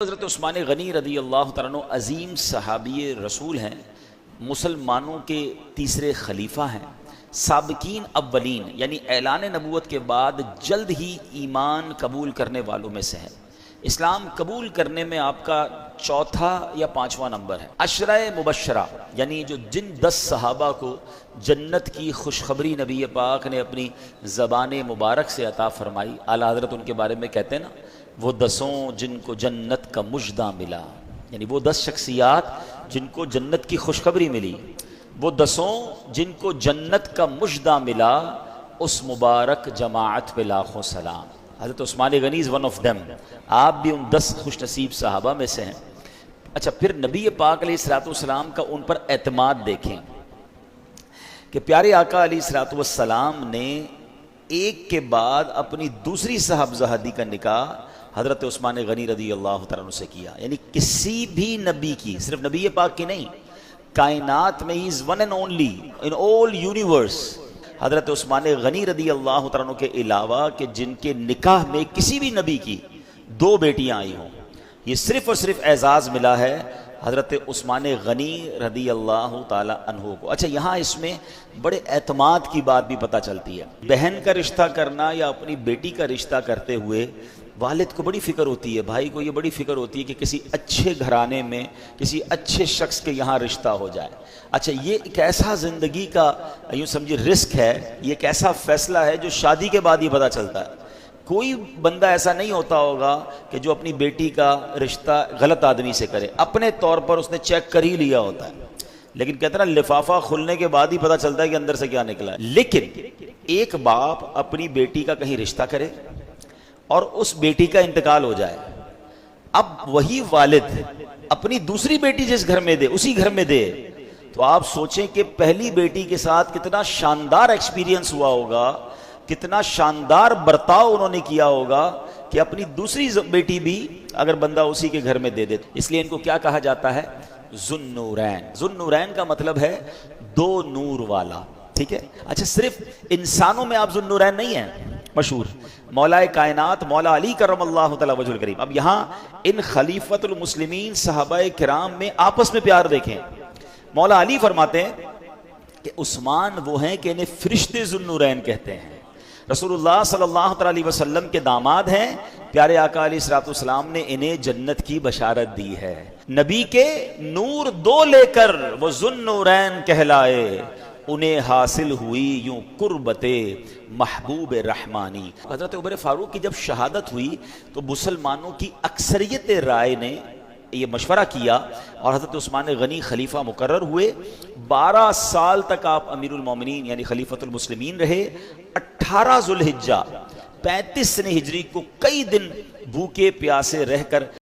हज़रत उस्मान गनी रदी अल्लाह तआला अन्हु अज़ीम सहाबी रसूल हैं, मुसलमानों के तीसरे खलीफा हैं, साबिकीन अव्वलीन यानी ऐलान नबूवत के बाद जल्द ही ईमान कबूल करने वालों में से हैं। इस्लाम कबूल करने में आपका चौथा या पाँचवा नंबर है। अशरा मुबशरा यानी जो जिन 10 सहाबा को जन्नत की खुशखबरी नबी पाक ने अपनी ज़बान मुबारक से अता फरमाई, आला हज़रत उनके बारे में कहते हैं ना, वो 10 जिनको जन्नत का मुजदा मिला, यानी वो 10 शख्सियात जिनको जन्नत की खुशखबरी मिली, वो 10 जिनको जन्नत का मुजदा मिला, उस मुबारक जमाअत पे लाखों सलाम। Hazrat Usman Ghani is one of them. आप भी उन 10 खुश नसीब सहाबा में से हैं। अच्छा, फिर नबी पाक अलैहिस्सलाम का उन पर एतमाद देखें कि प्यारे आका अलैहिस्सलाम ने एक के बाद अपनी दूसरी साहबज़ादी का निकाह हज़रत उस्मान गनी रदी अल्लाह तआला अन्हु से किया। यानी किसी भी नबी की, सिर्फ नबी पाक की नहीं, कायनात में he is one and only in all universe हज़रत उस्मान गनी रदी अल्लाह तआला अन्हु के अलावा कि जिनके निकाह में किसी भी नबी की 2 बेटियां आई हों। ये सिर्फ और सिर्फ एजाज़ मिला है हज़रत उस्मान गनी रदी अल्लाह ताला अन्हु को। अच्छा, यहाँ इसमें बड़े एतमाद की बात भी पता चलती है। बहन का रिश्ता करना या अपनी बेटी का रिश्ता करते हुए वालिद को बड़ी फ़िक्र होती है, भाई को ये बड़ी फ़िक्र होती है कि किसी अच्छे घराने में किसी अच्छे शख्स के यहाँ रिश्ता हो जाए। अच्छा, ये एक ऐसा ज़िंदगी का यूँ समझिए रिस्क है, ये एक ऐसा फ़ैसला है जो शादी के बाद ही पता चलता है। कोई बंदा ऐसा नहीं होता होगा कि जो अपनी बेटी का रिश्ता गलत आदमी से करे, अपने तौर पर उसने चेक कर ही लिया होता है, लेकिन कहते ना लिफाफा खुलने के बाद ही पता चलता है कि अंदर से क्या निकला है। लेकिन एक बाप अपनी बेटी का कहीं रिश्ता करे और उस बेटी का इंतकाल हो जाए, अब वही वालिद अपनी दूसरी बेटी जिस घर में दे उसी घर में दे, तो आप सोचें कि पहली बेटी के साथ कितना शानदार एक्सपीरियंस हुआ होगा, कितना शानदार बर्ताव उन्होंने किया होगा कि अपनी दूसरी बेटी भी अगर बंदा उसी के घर में दे दे। इसलिए इनको क्या कहा जाता है? जुन्नूरैन। जुन्नूरैन का मतलब है 2 नूर वाला, ठीक है। अच्छा, सिर्फ इंसानों में आप जुन्नूरैन नहीं हैं, मशहूर मौलाए कायनात मौला अली करमल्लाहु तआला वजहुल करीम। अब यहाँ इन खलीफतुल मुस्लिमीन सहाबाए किराम में आपस में प्यार देखें। मौला अली फरमाते हैं कि उस्मान वो हैं कि इन्हें फरिश्ते जुन्नूरैन कहते हैं। रसूलुल्लाह सल्लल्लाहु अलैहि वसल्लम के दामाद हैं, प्यारे आका अलैहिस्सलाम ने इन्हें जन्नत की बशारत दी है। नबी के नूर 2 लेकर वो जुन्नूरैन कहलाए, उन्हें हासिल हुई यूं कुर्बते महबूब रहमानी। हज़रत उमर फारूक की जब शहादत हुई तो मुसलमानों की अक्सरियत राय ने ये मशवरा किया और हज़रत उस्मान गनी खलीफा मुकर्रर हुए। 12 साल तक आप अमीरुल मोमिनीन यानी खलीफतुल मुस्लिमीन रहे। 18 ज़ुल्हिज्जा 35 सने हिजरी को कई दिन भूखे प्यासे रहकर